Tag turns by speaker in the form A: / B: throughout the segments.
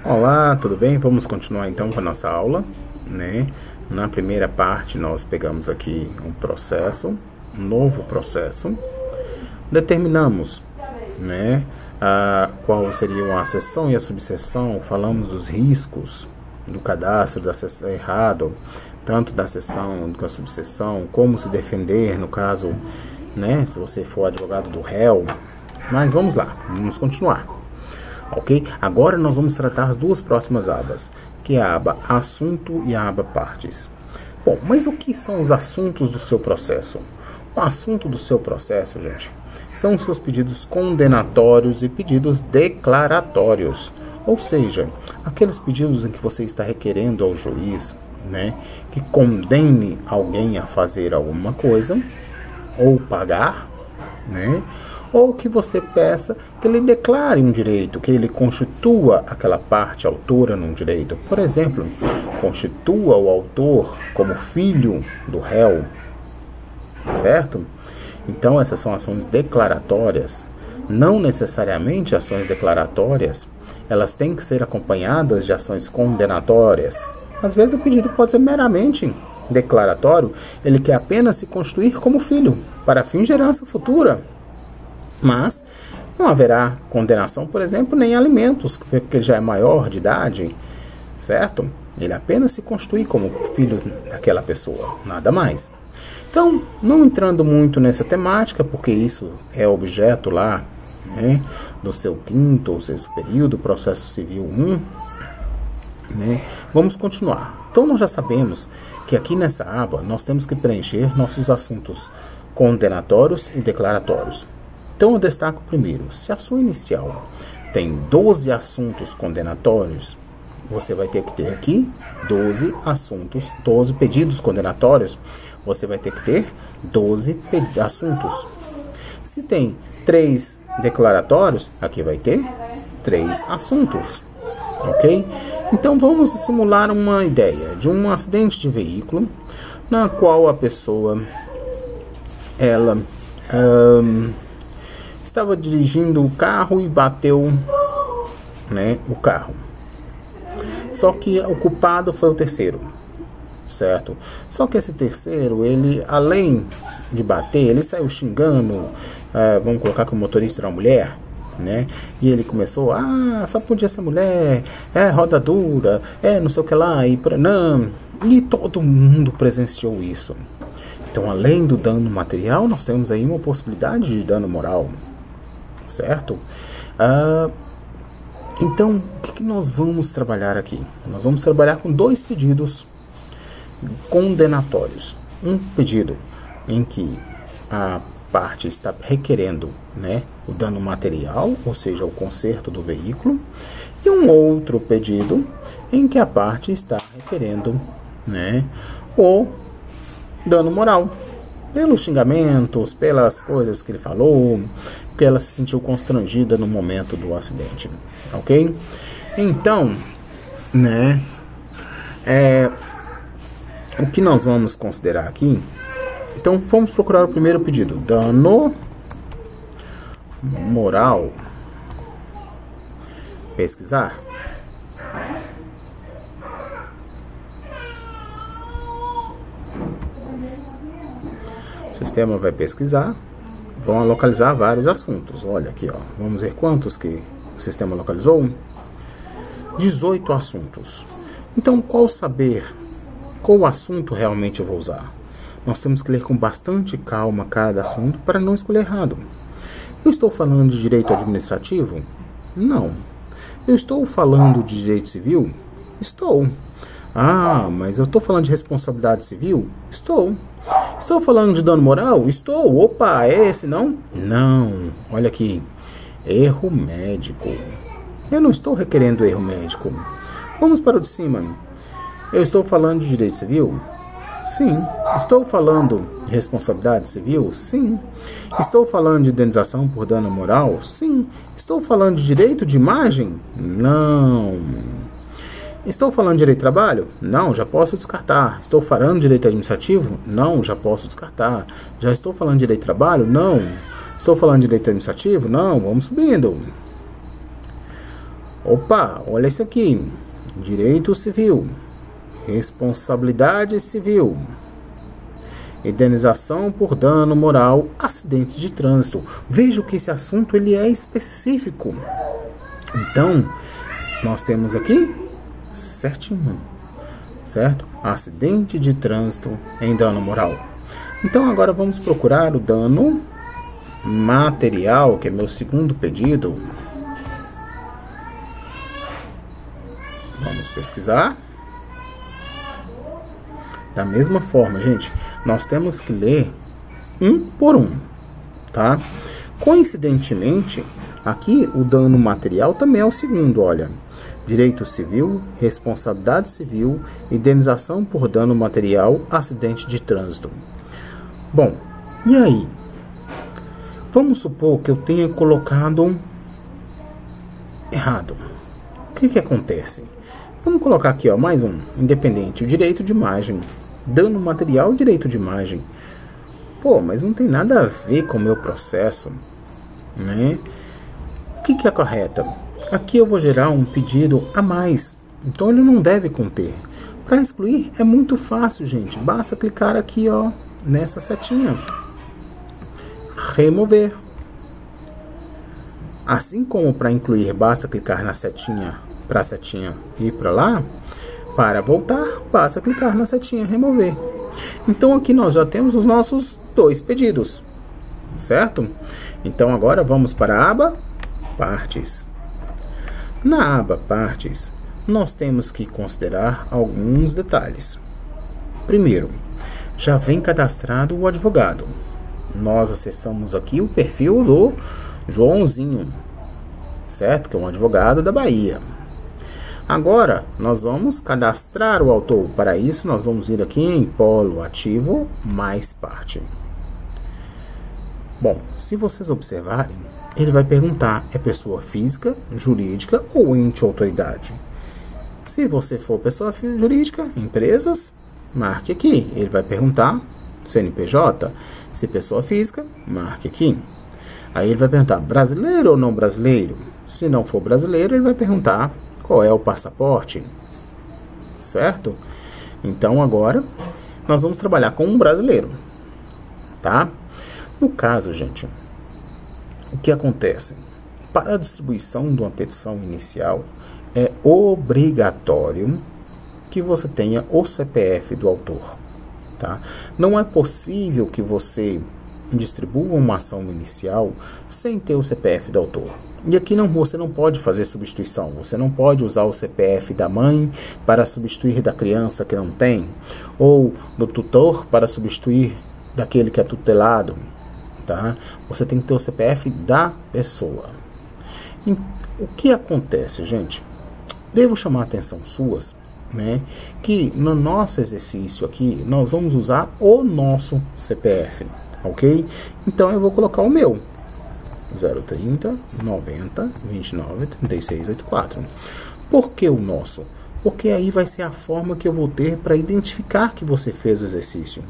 A: Olá, tudo bem? Vamos continuar então com a nossa aula, né? Na primeira parte nós pegamos aqui um processo, um novo processo, determinamos, né, qual seriam a seção e a subseção, falamos dos riscos do cadastro da seção errado, tanto da seção como da subseção, como se defender no caso, né, se você for advogado do réu. Mas vamos lá, vamos continuar. Ok? Agora nós vamos tratar as duas próximas abas, que é a aba assunto e a aba partes. Bom, mas o que são os assuntos do seu processo? O assunto do seu processo, gente, são os seus pedidos condenatórios e pedidos declaratórios. Ou seja, aqueles pedidos em que você está requerendo ao juiz, né, que condene alguém a fazer alguma coisa, ou pagar, né, ou que você peça que ele declare um direito, que ele constitua aquela parte autora num direito. Por exemplo, constitua o autor como filho do réu, certo? Então, essas são ações declaratórias. Não necessariamente ações declaratórias, elas têm que ser acompanhadas de ações condenatórias. Às vezes o pedido pode ser meramente declaratório, ele quer apenas se constituir como filho, para fins de herança futura. Mas não haverá condenação, por exemplo, nem alimentos, porque ele já é maior de idade, certo? Ele apenas se constitui como filho daquela pessoa, nada mais. Então, não entrando muito nessa temática, porque isso é objeto lá, né, do seu quinto ou sexto período, processo civil 1, né? Vamos continuar. Então, nós já sabemos que aqui nessa aba nós temos que preencher nossos assuntos condenatórios e declaratórios. Então eu destaco primeiro, se a sua inicial tem 12 assuntos condenatórios, você vai ter que ter aqui 12 assuntos, 12 pedidos condenatórios, você vai ter que ter 12 assuntos. Se tem 3 declaratórios, aqui vai ter 3 assuntos, ok? Então vamos simular uma ideia de um acidente de veículo, na qual a pessoa, ela estava dirigindo o carro e bateu, né, o carro. Só que o culpado foi o terceiro, certo? Só que esse terceiro, ele, além de bater, ele saiu xingando, vamos colocar que o motorista era uma mulher, né? E ele começou, só podia ser mulher, roda dura, não sei o que lá, não. E todo mundo presenciou isso. Então, além do dano material, nós temos aí uma possibilidade de dano moral, certo? Então, o que nós vamos trabalhar aqui? Nós vamos trabalhar com 2 pedidos condenatórios. Um pedido em que a parte está requerendo, né, o dano material, ou seja, o conserto do veículo, e um outro pedido em que a parte está requerendo, né, o dano moral, pelos xingamentos, pelas coisas que ele falou, porque ela se sentiu constrangida no momento do acidente, ok? Então, né, o que nós vamos considerar aqui? Então, vamos procurar o primeiro pedido, dano moral. Pesquisar. O sistema vai pesquisar, vão localizar vários assuntos. Olha aqui, ó. Vamos ver quantos que o sistema localizou. 18 assuntos. Então, qual assunto realmente eu vou usar? Nós temos que ler com bastante calma cada assunto para não escolher errado. Eu estou falando de direito administrativo? Não. Eu estou falando de direito civil? Estou. Mas eu estou falando de responsabilidade civil? Estou. Estou falando de dano moral? Estou. Opa, é esse não? Não. Olha aqui. Erro médico. Eu não estou requerendo erro médico. Vamos para o de cima. Eu estou falando de direito civil? Sim. Estou falando de responsabilidade civil? Sim. Estou falando de indenização por dano moral? Sim. Estou falando de direito de imagem? Não. Estou falando de direito de trabalho? Não, já posso descartar. Estou falando de direito administrativo? Não, já posso descartar. Já estou falando de direito de trabalho? Não. Estou falando de direito administrativo? Não, vamos subindo. Opa, olha isso aqui. Direito civil, responsabilidade civil, indenização por dano moral, acidente de trânsito. Veja que esse assunto ele é específico. Então, nós temos aqui certinho, certo? Acidente de trânsito em dano moral. Então, agora vamos procurar o dano material, que é meu segundo pedido. Vamos pesquisar. Da mesma forma, gente, nós temos que ler um por um, tá? Coincidentemente, aqui o dano material também é o segundo, olha. Direito civil, responsabilidade civil, indenização por dano material, acidente de trânsito. Bom, e aí? Vamos supor que eu tenha colocado errado. O que acontece? Vamos colocar aqui, ó, mais um, independente, o direito de imagem. Dano material, direito de imagem. Pô, mas não tem nada a ver com o meu processo, né? O que é correto? Aqui eu vou gerar um pedido a mais, então ele não deve conter. Para excluir é muito fácil, gente. Basta clicar aqui, ó, nessa setinha. Remover. Assim como para incluir, basta clicar na setinha, para a setinha ir para lá. Para voltar, basta clicar na setinha remover. Então aqui nós já temos os nossos dois pedidos, certo? Então agora vamos para a aba Partes. Na aba Partes, nós temos que considerar alguns detalhes. Primeiro, já vem cadastrado o advogado. Nós acessamos aqui o perfil do Joãozinho, certo? Que é um advogado da Bahia. Agora, nós vamos cadastrar o autor. Para isso, nós vamos ir aqui em polo ativo, mais parte. Bom, se vocês observarem, ele vai perguntar, é pessoa física, jurídica ou ente autoridade? Se você for pessoa jurídica, empresas, marque aqui. Ele vai perguntar, CNPJ. Se pessoa física, marque aqui. Aí ele vai perguntar, brasileiro ou não brasileiro? Se não for brasileiro, ele vai perguntar, qual é o passaporte? Certo? Então agora nós vamos trabalhar com um brasileiro, tá? No caso, gente, o que acontece? Para a distribuição de uma petição inicial, é obrigatório que você tenha o CPF do autor, tá? Não é possível que você distribua uma ação inicial sem ter o CPF do autor. E aqui você não pode fazer substituição. Você não pode usar o CPF da mãe para substituir da criança que não tem, ou do tutor para substituir daquele que é tutelado, tá? Você tem que ter o CPF da pessoa. E o que acontece, gente? Devo chamar a atenção suas, né? Que no nosso exercício aqui nós vamos usar o nosso CPF, ok? Então eu vou colocar o meu. 030 90 29 36 84. Por que o nosso? Porque aí vai ser a forma que eu vou ter para identificar que você fez o exercício.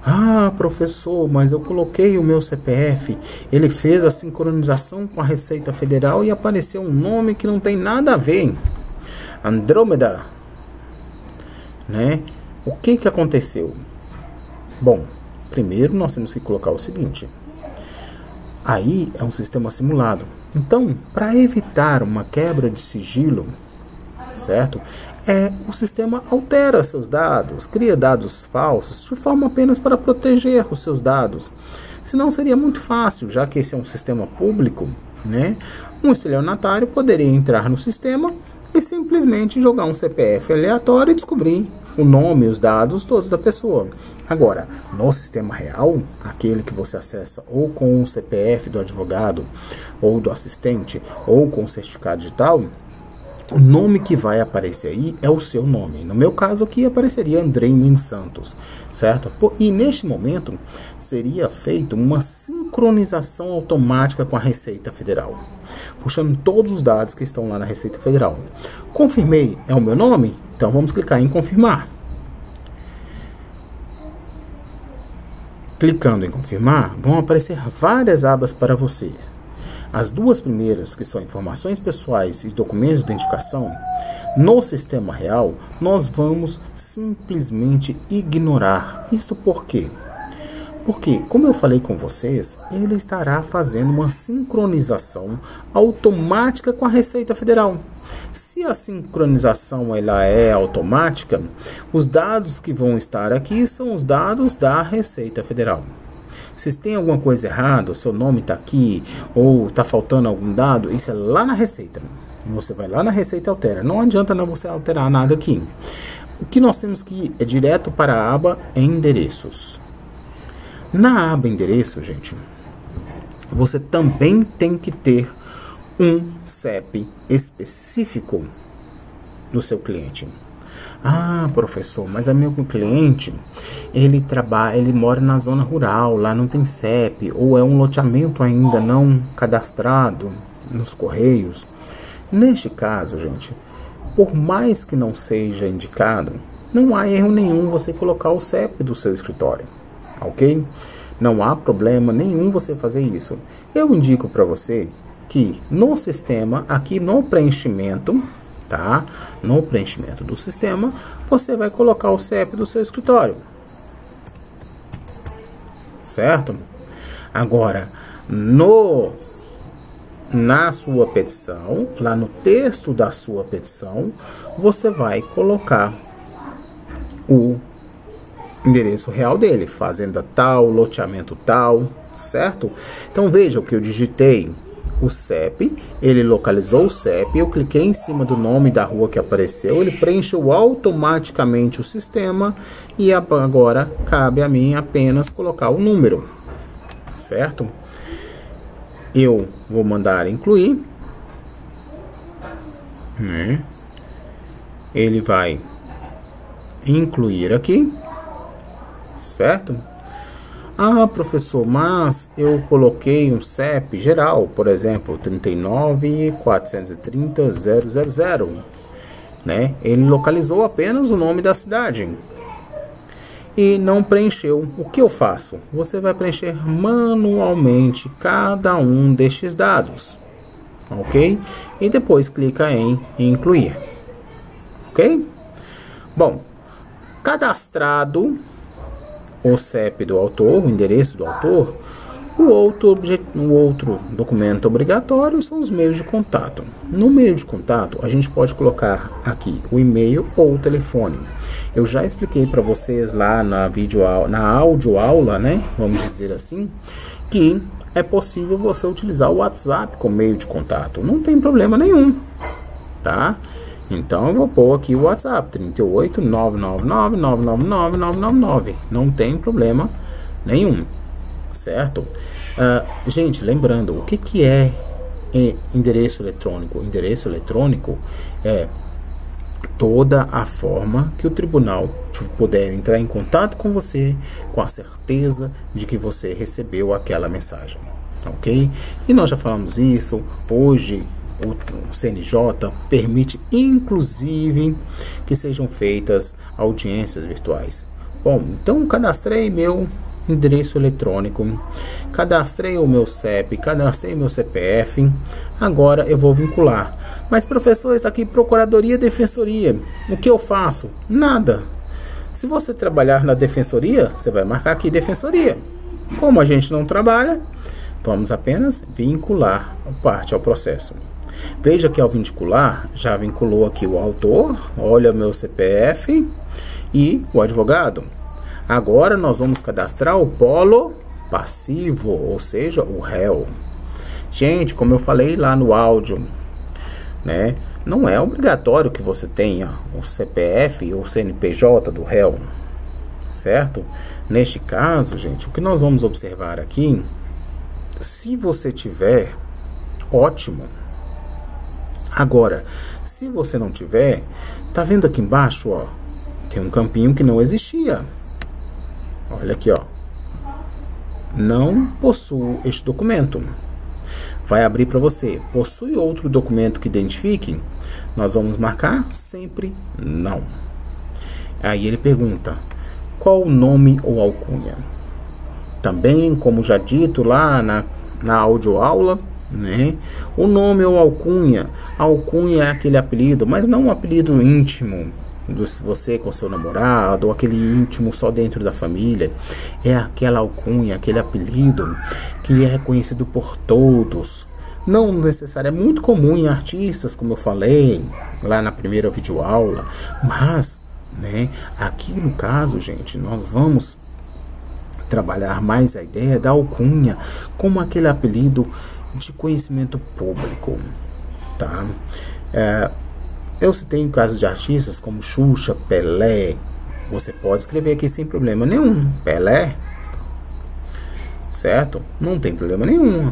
A: Ah, professor, mas eu coloquei o meu CPF, ele fez a sincronização com a Receita Federal e apareceu um nome que não tem nada a ver. Andrômeda, né? O que aconteceu? Bom, primeiro nós temos que colocar o seguinte. Aí é um sistema simulado. Então, para evitar uma quebra de sigilo, certo? O sistema altera seus dados, cria dados falsos, de forma apenas para proteger os seus dados. Senão seria muito fácil, já que esse é um sistema público, né? Um estelionatário poderia entrar no sistema e simplesmente jogar um CPF aleatório e descobrir o nome e os dados todos da pessoa. Agora, no sistema real, aquele que você acessa ou com o CPF do advogado, ou do assistente, ou com o certificado digital, o nome que vai aparecer aí é o seu nome. No meu caso aqui apareceria Andrei Mendes Santos, certo? E neste momento seria feita uma sincronização automática com a Receita Federal, puxando todos os dados que estão lá na Receita Federal. Confirmei, é o meu nome? Então vamos clicar em confirmar. Clicando em confirmar, vão aparecer várias abas para você. As duas primeiras, que são informações pessoais e documentos de identificação, no sistema real, nós vamos simplesmente ignorar. Isso por quê? Porque, como eu falei com vocês, ele estará fazendo uma sincronização automática com a Receita Federal. Se a sincronização ela é automática, os dados que vão estar aqui são os dados da Receita Federal. Se tem alguma coisa errada, o seu nome está aqui, ou está faltando algum dado, isso é lá na Receita. Você vai lá na Receita e altera. Não adianta não você alterar nada aqui. O que nós temos que ir é direto para a aba Endereços. Na aba Endereço, gente, você também tem que ter um CEP específico do seu cliente. Ah, professor, mas é meu cliente, ele mora na zona rural, lá não tem CEP, ou é um loteamento ainda não cadastrado nos Correios. Neste caso, gente, por mais que não seja indicado, não há erro nenhum você colocar o CEP do seu escritório. Ok? Não há problema nenhum você fazer isso. Eu indico para você que no sistema, aqui no preenchimento, tá? No preenchimento do sistema, você vai colocar o CEP do seu escritório. Certo? Agora, na sua petição, lá no texto da sua petição, você vai colocar o endereço real dele, fazenda tal, loteamento tal, certo? Então veja o que eu digitei, o CEP, ele localizou o CEP, eu cliquei em cima do nome da rua que apareceu, ele preencheu automaticamente o sistema e agora cabe a mim apenas colocar o número, certo? Eu vou mandar incluir, ele vai incluir aqui. Certo? Ah, professor, mas eu coloquei um CEP geral, por exemplo, 39.430.000, né? Ele localizou apenas o nome da cidade e não preencheu. O que eu faço? Você vai preencher manualmente cada um destes dados, ok? E depois clica em incluir, ok? Bom, cadastrado o CEP do autor, o endereço do autor, o outro documento obrigatório são os meios de contato. No meio de contato, a gente pode colocar aqui o e-mail ou o telefone. Eu já expliquei para vocês lá na audioaula, né? Vamos dizer assim, que é possível você utilizar o WhatsApp como meio de contato. Não tem problema nenhum, tá? Então eu vou pôr aqui o WhatsApp 38.999.999.999. Não tem problema nenhum, certo? Gente, lembrando, o que é endereço eletrônico? Endereço eletrônico é toda a forma que o tribunal puder entrar em contato com você com a certeza de que você recebeu aquela mensagem, ok? E nós já falamos isso. Hoje o CNJ permite inclusive que sejam feitas audiências virtuais. Bom, então cadastrei meu endereço eletrônico, cadastrei o meu CEP, cadastrei meu CPF, agora eu vou vincular. Mas professor, está aqui Procuradoria, Defensoria, o que eu faço? Nada. Se você trabalhar na Defensoria, você vai marcar aqui Defensoria. Como a gente não trabalha, vamos apenas vincular parte ao processo. Veja que ao vincular, já vinculou aqui o autor, olha meu CPF e o advogado. Agora nós vamos cadastrar o polo passivo, ou seja, o réu. Gente, como eu falei lá no áudio, né, não é obrigatório que você tenha o CPF ou CNPJ do réu, certo? Neste caso, gente, o que nós vamos observar aqui, se você tiver, ótimo. Agora, se você não tiver, tá vendo aqui embaixo, ó, tem um campinho que não existia. Olha aqui, ó. Não possuo este documento. Vai abrir para você. Possui outro documento que identifique? Nós vamos marcar sempre não. Aí ele pergunta, qual o nome ou alcunha? Também, como já dito lá na audioaula, né? O nome ou alcunha. Alcunha é aquele apelido, mas não um apelido íntimo do você com seu namorado, ou aquele íntimo só dentro da família. É aquela alcunha, aquele apelido que é reconhecido por todos. Não necessário, é muito comum em artistas, como eu falei lá na primeira videoaula, mas, né, aqui no caso, gente, nós vamos trabalhar mais a ideia da alcunha como aquele apelido de conhecimento público, tá? Eu citei casos de artistas como Xuxa, Pelé. Você pode escrever aqui sem problema nenhum, Pelé, certo? Não tem problema nenhum,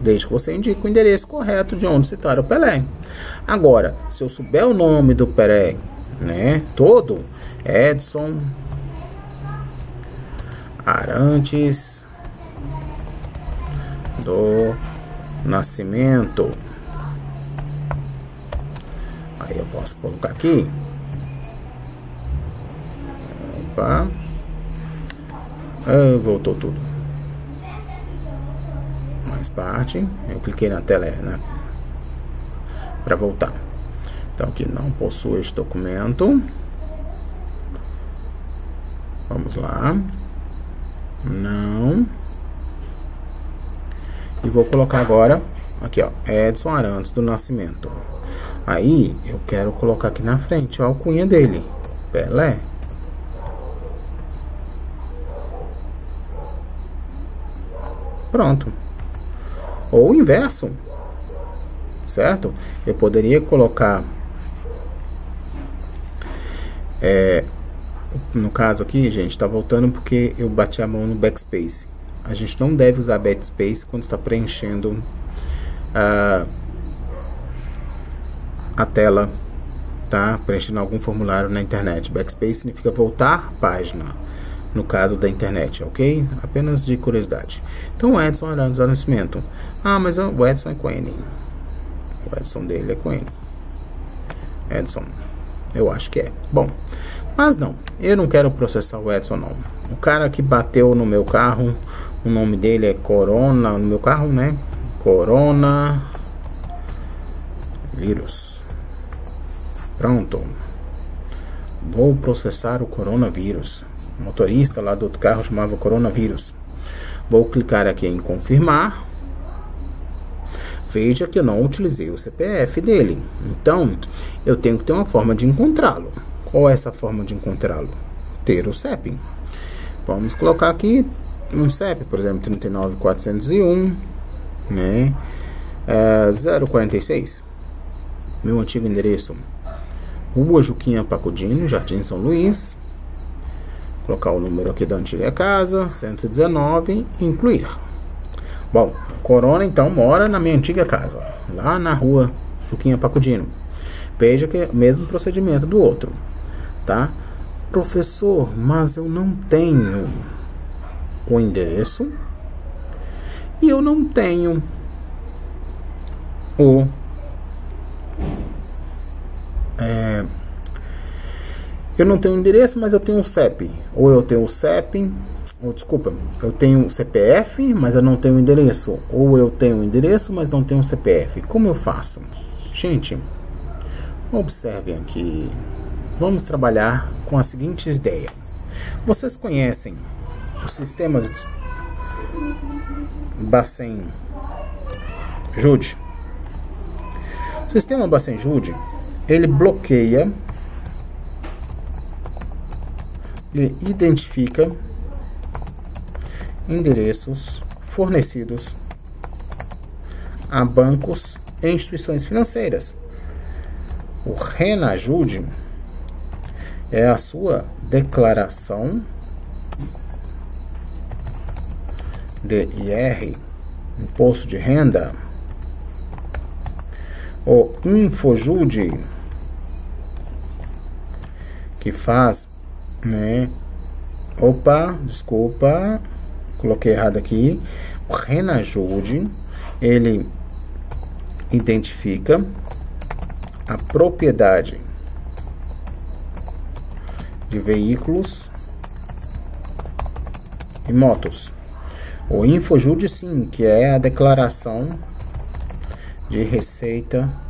A: desde que você indique o endereço correto de onde citar o Pelé. Agora, se eu souber o nome do Pelé, né, todo, Edson Arantes do Nascimento, aí eu posso colocar aqui. Opa, voltou tudo. Mais parte, eu cliquei na tela, né, para voltar. Então aqui não possui este documento. Vamos lá. Não. E vou colocar agora aqui, ó, Edson Arantes do Nascimento. Aí eu quero colocar aqui na frente a alcunha dele, Pelé. Pronto. Ou o inverso, certo? Eu poderia colocar, no caso aqui, gente, tá voltando porque eu bati a mão no backspace. A gente não deve usar backspace quando está preenchendo a tela, tá? Preenchendo algum formulário na internet. Backspace significa voltar à página, no caso da internet, ok? Apenas de curiosidade. Então, o Edson Arantes do Nascimento. Ah, mas o Edson é com N. O Edson dele é com N. Edson, eu acho que é. Bom, mas não, eu não quero processar o Edson, não. O cara que bateu no meu carro, o nome dele é Corona, no meu carro, né? Corona Vírus. Pronto. Vou processar o coronavírus. O motorista lá do outro carro chamava coronavírus. Vou clicar aqui em confirmar. Veja que eu não utilizei o CPF dele. Então, eu tenho que ter uma forma de encontrá-lo. Qual é essa forma de encontrá-lo? Ter o CEP. Vamos colocar aqui um CEP, por exemplo, 39401, né? 046. Meu antigo endereço. Rua Juquinha Pacudinho, Jardim São Luís. Colocar o número aqui da antiga casa, 119, incluir. Bom, Corona então mora na minha antiga casa, lá na rua Juquinha Pacudinho. Veja que é o mesmo procedimento do outro, tá? Professor, mas eu não tenho o endereço e eu não tenho o eu não tenho endereço, mas eu tenho o CEP. Ou eu tenho o CEP, ou desculpa, eu tenho o CPF, mas eu não tenho endereço. Ou eu tenho o endereço, mas não tenho o CPF. Como eu faço? Gente, observem aqui. Vamos trabalhar com a seguinte ideia. Vocês conhecem os sistemas Bacen-Jude? O sistema Bacen-Jude, ele bloqueia, ele identifica endereços fornecidos a bancos e instituições financeiras. O RENAJUDE é a sua declaração de IR, imposto de renda. O INFOJUDE, que faz, né? Opa, desculpa, coloquei errado aqui. O RENAJUDE, ele identifica a propriedade de veículos e motos. O INFOJUDE, sim, que é a declaração de receita